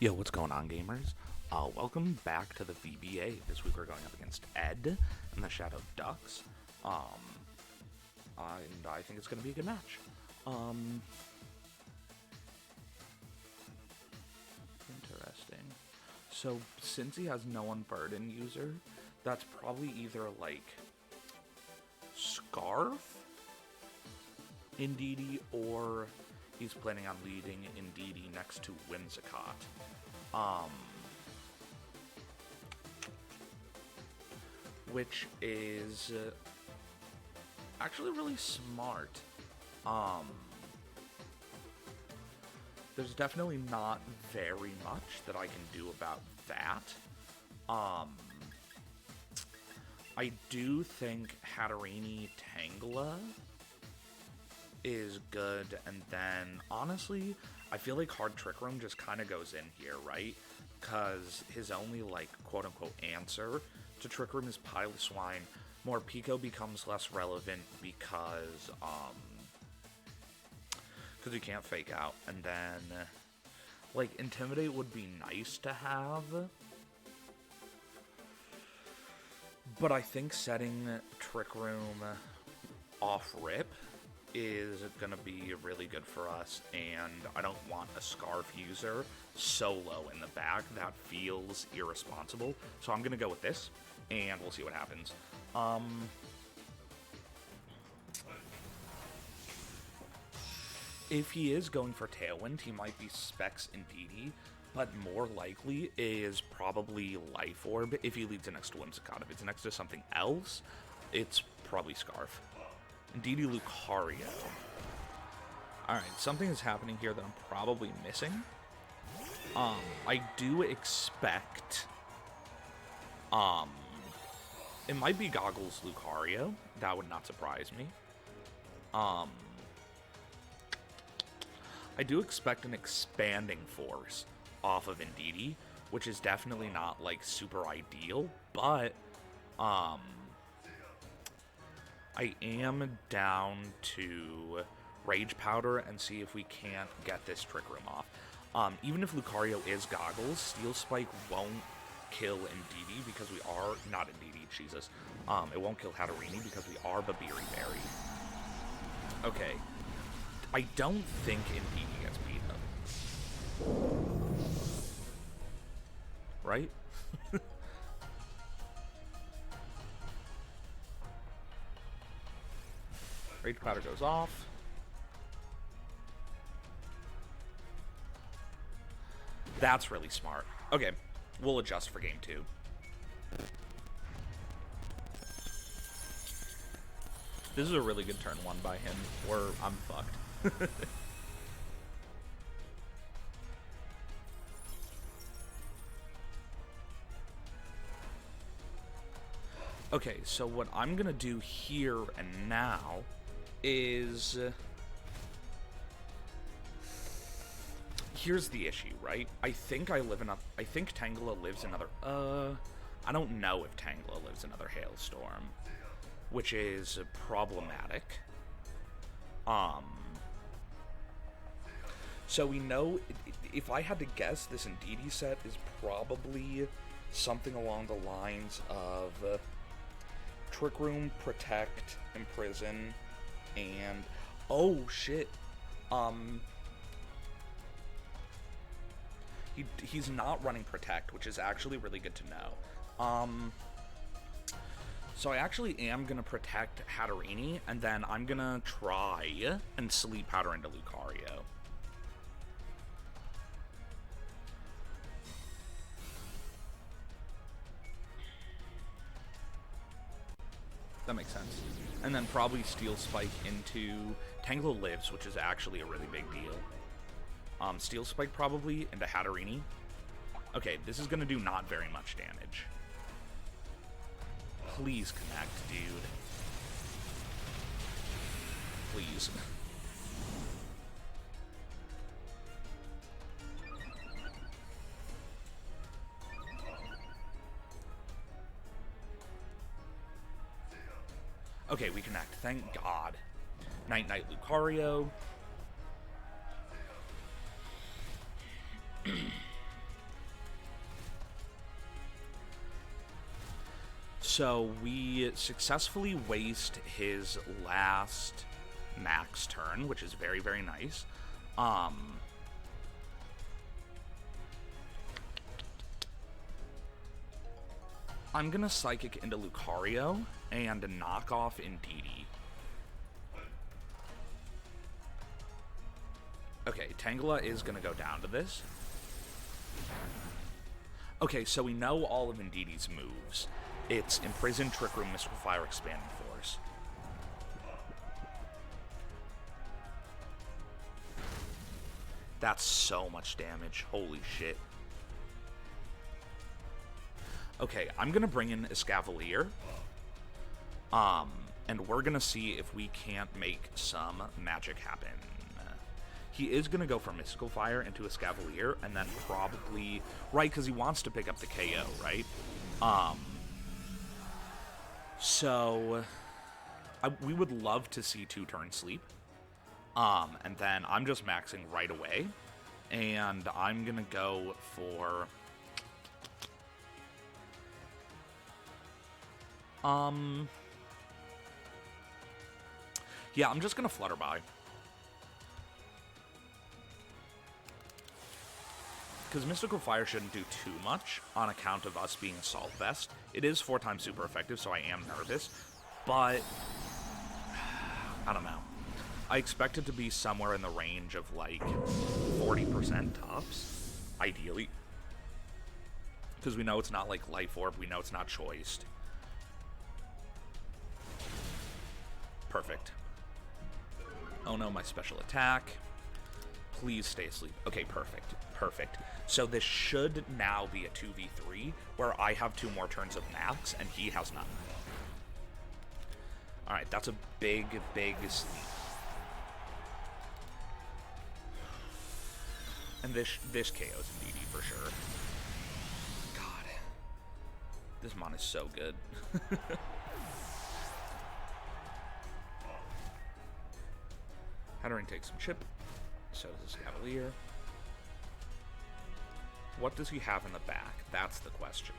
Yo, what's going on, gamers? Welcome back to the VBA. This week we're going up against Ed and the Shadow Ducks. And I think it's going to be a good match. Interesting. So, since he has no unburden user, that's probably either like Scarf Indeedee, or he's planning on leading Indeedee next to Whimsicott. Which is actually really smart. There's definitely not very much that I can do about that. I do think Hatterini Tangela is good, and then honestly, I feel like Hard Trick Room just kind of goes in here, right? Because his only, like, quote-unquote answer to Trick Room is Piloswine. Morpeko becomes less relevant because you can't fake out. And then, like, Intimidate would be nice to have, but I think setting Trick Room off rip is gonna be really good for us, and I don't want a Scarf user solo in the back. That feels irresponsible, so I'm gonna go with this, and we'll see what happens. If he is going for Tailwind, he might be Specs Indeedee, but more likely is probably Life Orb if he leads it next to Whimsicott. If it's next to something else, it's probably Scarf. Indeedee Lucario. Alright, something is happening here that I'm probably missing. I do expect... it might be Goggles Lucario. That would not surprise me. I do expect an Expanding Force off of Indeedee, which is definitely not, like, super ideal, but, I am down to Rage Powder and see if we can't get this Trick Room off. Even if Lucario is Goggles, Steel Spike won't kill Indeedee because we are... Not Indeedee, Jesus. It won't kill Hatterini because we are Babiri Berry. Okay. I don't think Indeedee gets beat up. Right? Rage Powder goes off. That's really smart. Okay, we'll adjust for game 2. This is a really good turn 1 by him, or I'm fucked. Okay, so what I'm gonna do here and now is... Here's the issue, right? I think Tangela lives another... I don't know if Tangela lives another Hailstorm, which is problematic. So we know... If I had to guess, this Indeedee set is probably something along the lines of... Trick Room, Protect, Imprison, and... Oh, shit. He's not running Protect, which is actually really good to know. So I actually am going to Protect Hatterini, and then I'm going to try and Sleep Powder into Lucario. That makes sense. And then probably Steel Spike into... Tangela lives, which is actually a really big deal. Steel Spike probably into Hatterini. Okay, this is going to do not very much damage. Please connect, dude. Please. Okay, we connect. Thank God. Night Night Lucario. So we successfully waste his last max turn, which is very, very nice. I'm gonna Psychic into Lucario and knock off Indeedee. Okay, Tangela is gonna go down to this. Okay, so we know all of Indeedee's moves. It's Imprison, Trick Room, Mystical Fire, Expanding Force. That's so much damage. Holy shit. Okay, I'm gonna bring in Escavalier. And we're gonna see if we can't make some magic happen. He is gonna go for Mystical Fire into Escavalier, and then probably... Right, because he wants to pick up the KO, right? So... we would love to see 2-turn sleep. And then I'm just maxing right away. And I'm gonna go for... Yeah, I'm just gonna Flutter by. Because Mystical Fire shouldn't do too much on account of us being Assault Vest. It is 4 times super effective, so I am nervous. But, I don't know. I expect it to be somewhere in the range of, like, 40% tops, ideally. Because we know it's not, like, Life Orb. We know it's not Choiced. Perfect. Oh no, my special attack. Please stay asleep. Okay, perfect. Perfect. So this should now be a 2v3, where I have 2 more turns of max, and he has none. Alright, that's a big, big sleep. And this KO's Indeedee for sure. God. This mon is so good. Hattering takes some chip. So does this Cavalier. What does he have in the back? That's the question.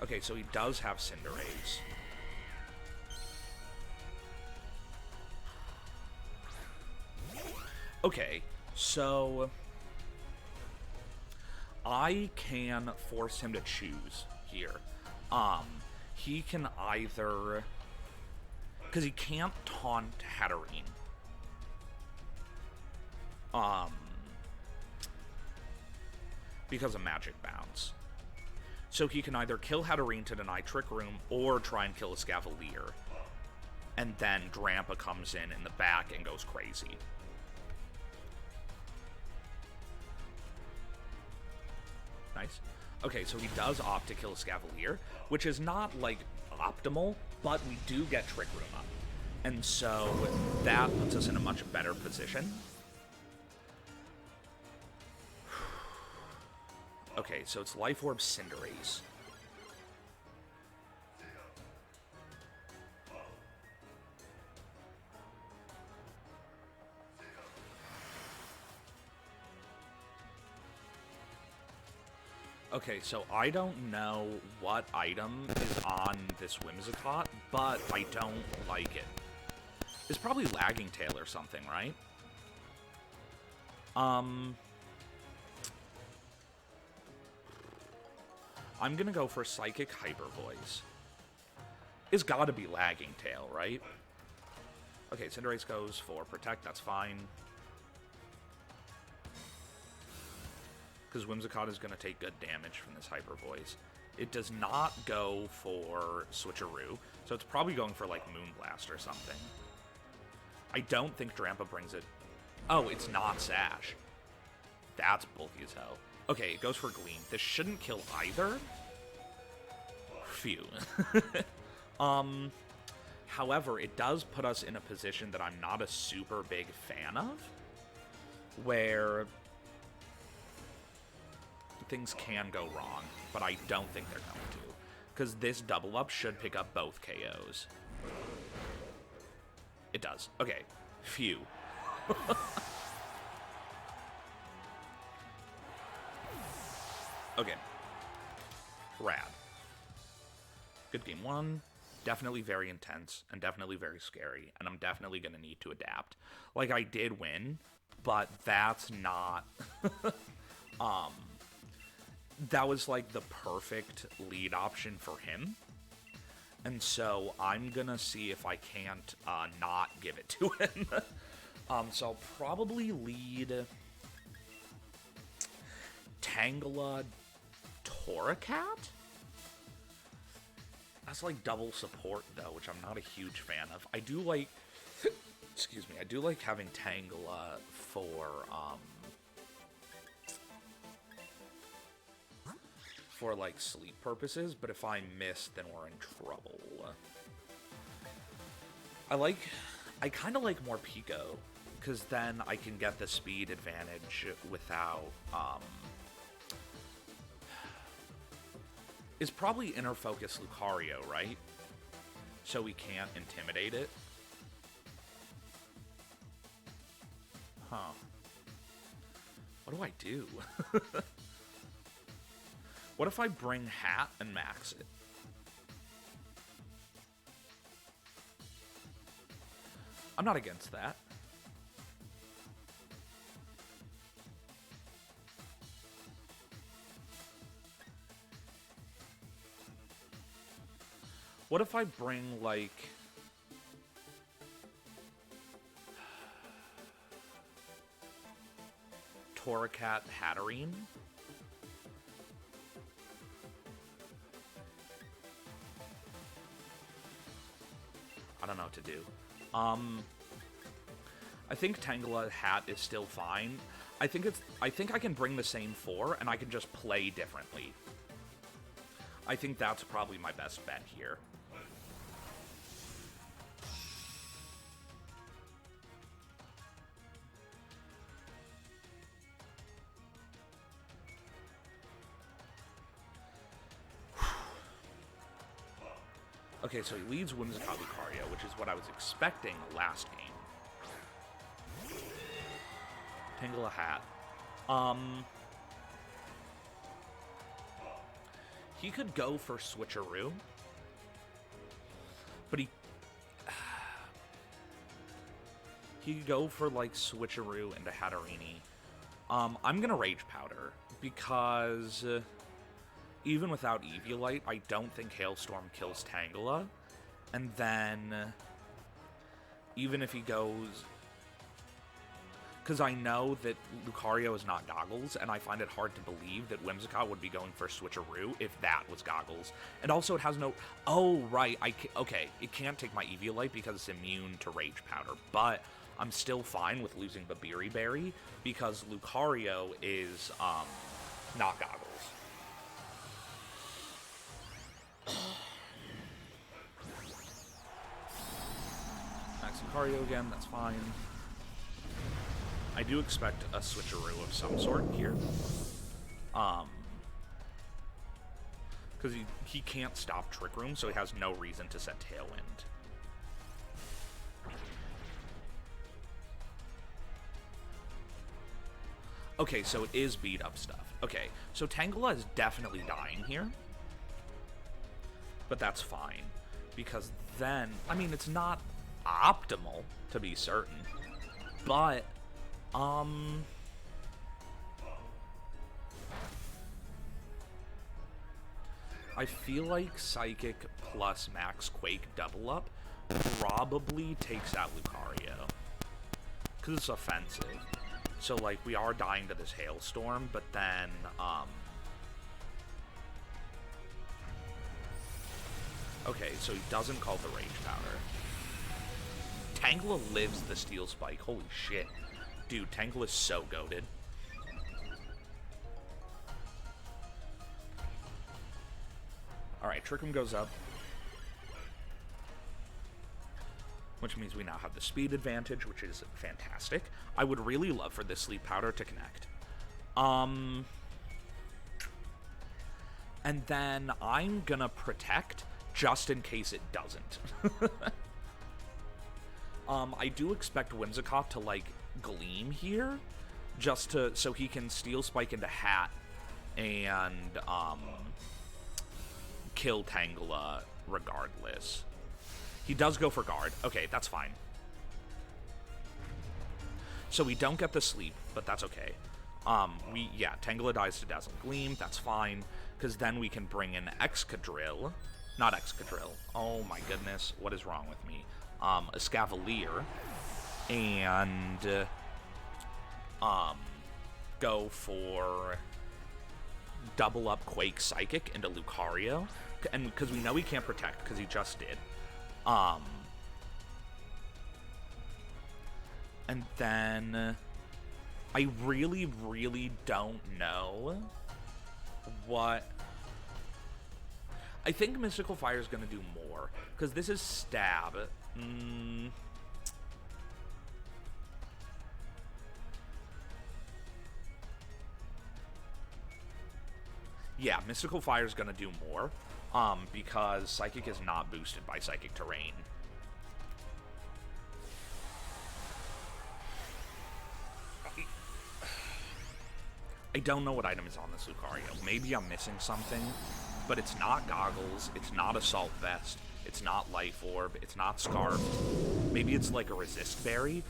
Okay, so he does have Cinderace. Okay, so I can force him to choose here. He can either... Because he can't taunt Hatterene. Because of Magic Bounce. So he can either kill Hatterene to deny Trick Room, or try and kill Escavalier. And then Drampa comes in the back and goes crazy. Nice. Okay, so he does opt to kill Escavalier, which is not, like, optimal, but we do get Trick Room up. And so that puts us in a much better position. Okay, so it's Life Orb Cinderace. Okay, so I don't know what item is on this Whimsicott, but I don't like it. It's probably Lagging Tail or something, right? I'm gonna go for Psychic Hyper Voice. It's gotta be Lagging Tail, right? Okay, Cinderace goes for Protect, that's fine. Because Whimsicott is going to take good damage from this Hyper Voice. It does not go for Switcheroo, so it's probably going for, like, Moonblast or something. I don't think Drampa brings it... Oh, it's not Sash. That's bulky as hell. Okay, it goes for Gleam. This shouldn't kill either. Phew. However, it does put us in a position that I'm not a super big fan of, where things can go wrong, but I don't think they're going to, because this double up should pick up both KOs. It does. Okay. Phew. Okay. Rad. Good game one. Definitely very intense and definitely very scary, and I'm definitely going to need to adapt. Like, I did win, but that's not... that was, like, the perfect lead option for him. And so I'm going to see if I can't not give it to him. So I'll probably lead Tangela Torracat? That's like double support, though, which I'm not a huge fan of. I do like... excuse me. I do like having Tangela for like sleep purposes, but if I miss, then we're in trouble. I kind of like more Pico, because then I can get the speed advantage without, It's probably inner focus Lucario, right? So we can't intimidate it. Huh. What do I do? What if I bring Hat and max it? I'm not against that. What if I bring, like... Torracat Hatterene? I don't know what to do. I think Tangela Hat is still fine. I think I can bring the same 4, and I can just play differently. I think that's probably my best bet here. Okay, so he leads Whimsicott Lucario, which is what I was expecting last game. Tangela Hat. He could go for Switcheroo, but he could go for, like, Switcheroo into Hatterene. I'm gonna Rage Powder, because... even without Eviolite, I don't think Hailstorm kills Tangela. And then, even if he goes... because I know that Lucario is not Goggles, and I find it hard to believe that Whimsicott would be going for Switcheroo if that was Goggles. And also, it has no... oh, right, okay, it can't take my Eviolite because it's immune to Rage Powder, but I'm still fine with losing Babiri Berry, because Lucario is, not Goggles. Max Lucario again, that's fine. I do expect a switcheroo of some sort here. Because he can't stop Trick Room, so he has no reason to set Tailwind. Okay, so it is beat up stuff. Okay, so Tangela is definitely dying here. But that's fine, because then, I mean, it's not optimal, to be certain, but, I feel like Psychic plus Max Quake double up probably takes out Lucario, because it's offensive. So, like, we are dying to this Hailstorm, but then, okay, so he doesn't call the Rage Powder. Tangela lives the Steel Spike. Holy shit. Dude, Tangela is so goated. Alright, Trick Room goes up. Which means we now have the speed advantage, which is fantastic. I would really love for this Sleep Powder to connect. And then I'm gonna protect just in case it doesn't. I do expect Whimsicott to, like, Gleam here, just to, so he can Steel Spike into Hat and, kill Tangela regardless. He does go for guard. Okay, that's fine. So we don't get the sleep, but that's okay. Tangela dies to Dazzling Gleam. That's fine, because then we can bring in Excadrill. Not Excadrill. Oh my goodness, what is wrong with me? Escavalier. And go for double up Quake Psychic into Lucario. And because we know he can't protect, because he just did. And then I really, really don't know what... I think Mystical Fire is going to do more, because this is Stab. Yeah, Mystical Fire is going to do more, because Psychic is not boosted by Psychic Terrain. I don't know what item is on this Lucario. Maybe I'm missing something, but it's not Goggles, it's not Assault Vest, it's not Life Orb, it's not Scarf. Maybe it's like a Resist Berry.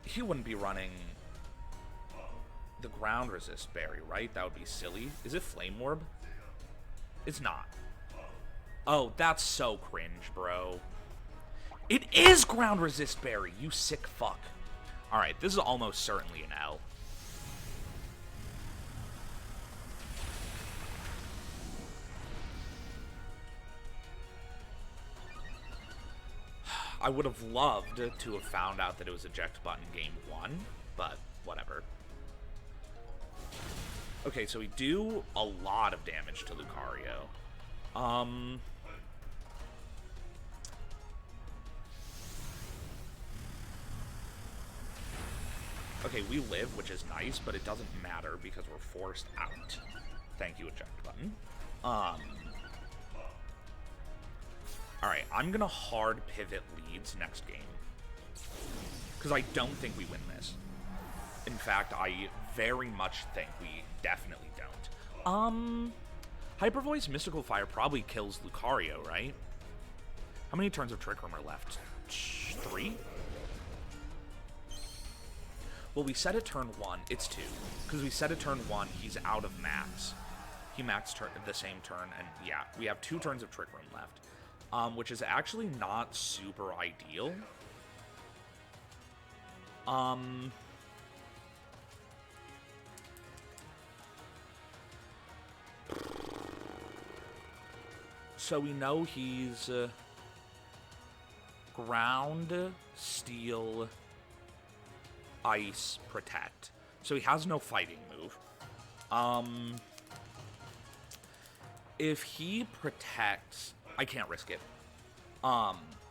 He wouldn't be running the Ground Resist Berry, right? That would be silly. Is it Flame Orb? It's not. Oh, that's so cringe, bro. It is Ground Resist Berry, you sick fuck. Alright, this is almost certainly an L. I would have loved to have found out that it was eject button game 1, but whatever. Okay, so we do a lot of damage to Lucario. Okay, we live, which is nice, but it doesn't matter because we're forced out. Thank you, eject button. Alright, I'm gonna hard pivot leads next game. Because I don't think we win this. In fact, I very much think we definitely don't. Hyper Voice, Mystical Fire probably kills Lucario, right? How many turns of Trick Room are left? 3? Well, we set it turn 1. It's 2. Because we set it turn 1, he's out of max. He maxed the same turn, and yeah, we have 2 turns of Trick Room left. Which is actually not super ideal. So we know he's Ground, Steel, Ice, Protect. So he has no fighting move. If he protects... I can't risk it.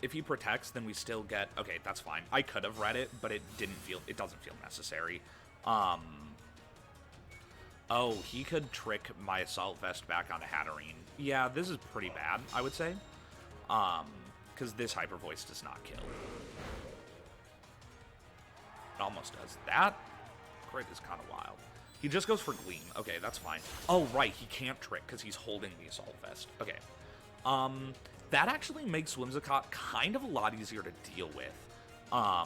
If he protects, then we still get... Okay, that's fine. I could have read it, but it doesn't feel necessary. Oh, he could trick my Assault Vest back onto Hatterene. Yeah, this is pretty bad, I would say. Because this Hyper Voice does not kill. It almost does. That crit is kind of wild. He just goes for Gleam. Okay, that's fine. Oh, right, he can't trick because he's holding the Assault Vest. Okay. That actually makes Whimsicott kind of a lot easier to deal with. I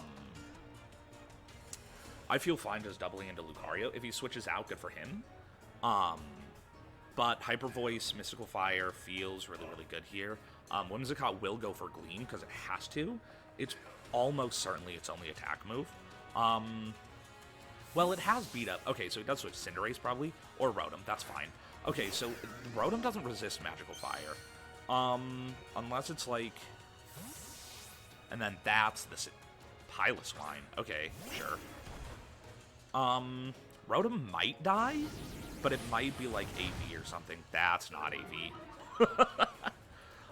feel fine just doubling into Lucario. If he switches out, good for him. But Hyper Voice, Mystical Fire feels really, really good here. Whimsicott will go for Gleam because it has to. It's almost certainly its only attack move. Well, it has beat up. Okay, so it does switch Cinderace probably, or Rotom. That's fine. Okay, so Rotom doesn't resist Magical Fire. Unless it's like... And then that's the Piloswine. Okay, sure. Rotom might die, but it might be like AV or something. That's not AV.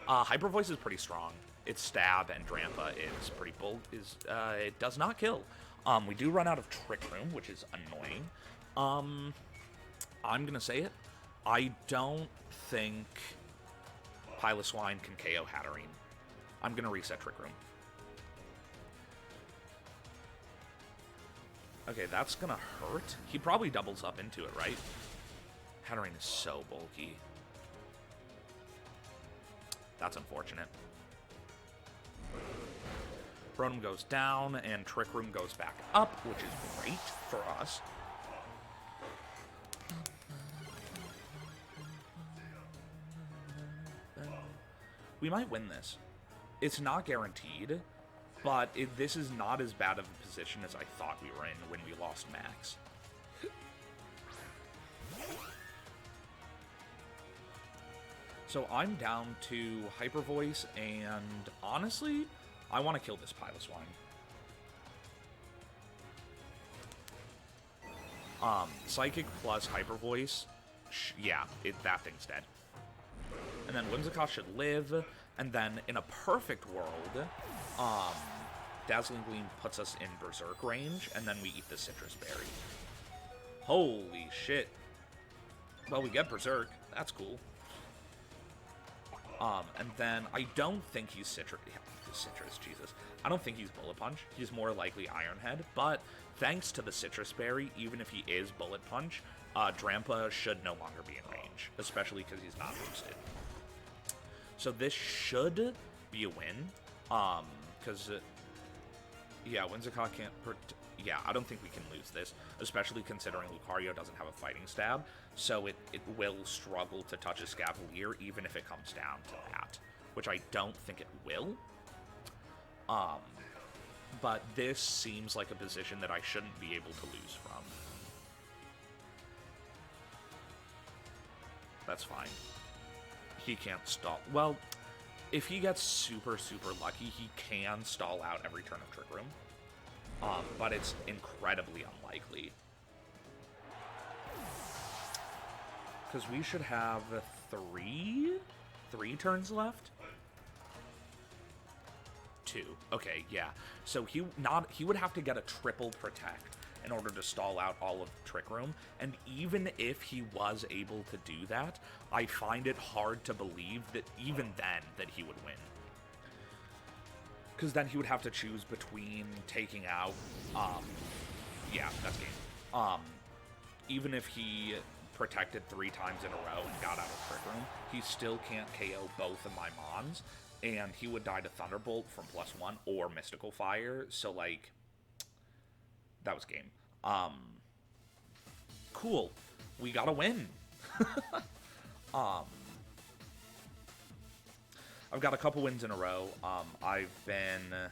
Hyper Voice is pretty strong. Its Stab and Drampa is pretty bold. It does not kill. We do run out of Trick Room, which is annoying. I'm gonna say it. I don't think Piloswine can KO Hatterene. I'm gonna reset Trick Room. Okay, that's gonna hurt. He probably doubles up into it, right? Hatterene is so bulky. That's unfortunate. Rotom goes down, and Trick Room goes back up, which is great for us. We might win this. It's not guaranteed, but this is not as bad of a position as I thought we were in when we lost Max. So I'm down to Hyper Voice, and honestly, I want to kill this Piloswine. Psychic plus Hyper Voice, yeah, that thing's dead. And then Whimsicott should live, and then in a perfect world, Dazzling Gleam puts us in Berserk range, and then we eat the Citrus Berry. Holy shit. Well, we get Berserk. That's cool. And then I don't think he's Citrus, Jesus. I don't think he's Bullet Punch. He's more likely Iron Head, but thanks to the Citrus Berry, even if he is Bullet Punch, Drampa should no longer be in range, especially because he's not boosted. So this should be a win, because, yeah, Whimsicott can't, yeah, I don't think we can lose this, especially considering Lucario doesn't have a Fighting Stab, so it will struggle to touch a Scavalier, even if it comes down to that, which I don't think it will. But this seems like a position that I shouldn't be able to lose from. That's fine. He can't stall. Well, if he gets super, super lucky, he can stall out every turn of Trick Room. But it's incredibly unlikely. Because we should have three turns left? 2. Okay, yeah. So he would have to get a triple protect in order to stall out all of Trick Room, and even if he was able to do that, I find it hard to believe that even then that he would win. Because then he would have to choose between taking out, yeah, that's game. Even if he protected 3 times in a row and got out of Trick Room, he still can't KO both of my Mons, and he would die to Thunderbolt from +1 or Mystical Fire, so, like, that was game. Cool. We got a win. I've got a couple wins in a row. I've been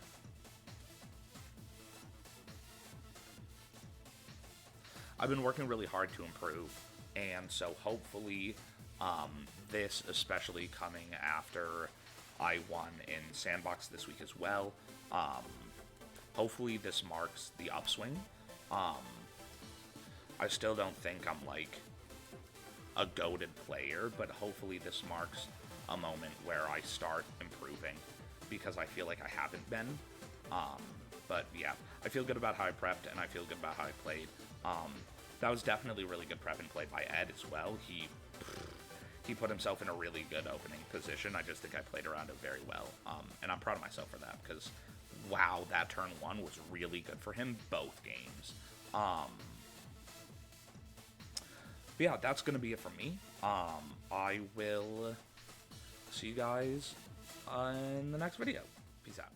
working really hard to improve, and so hopefully, this especially coming after I won in Sandbox this week as well, hopefully this marks the upswing. I still don't think I'm, like, a goated player, but hopefully this marks a moment where I start improving, because I feel like I haven't been. But yeah, I feel good about how I prepped, and I feel good about how I played. That was definitely really good prep and play by Ed as well. He put himself in a really good opening position. I just think I played around it very well, and I'm proud of myself for that, because wow, that turn 1 was really good for him both games. But yeah, that's gonna be it from me. I will see you guys in the next video. Peace out.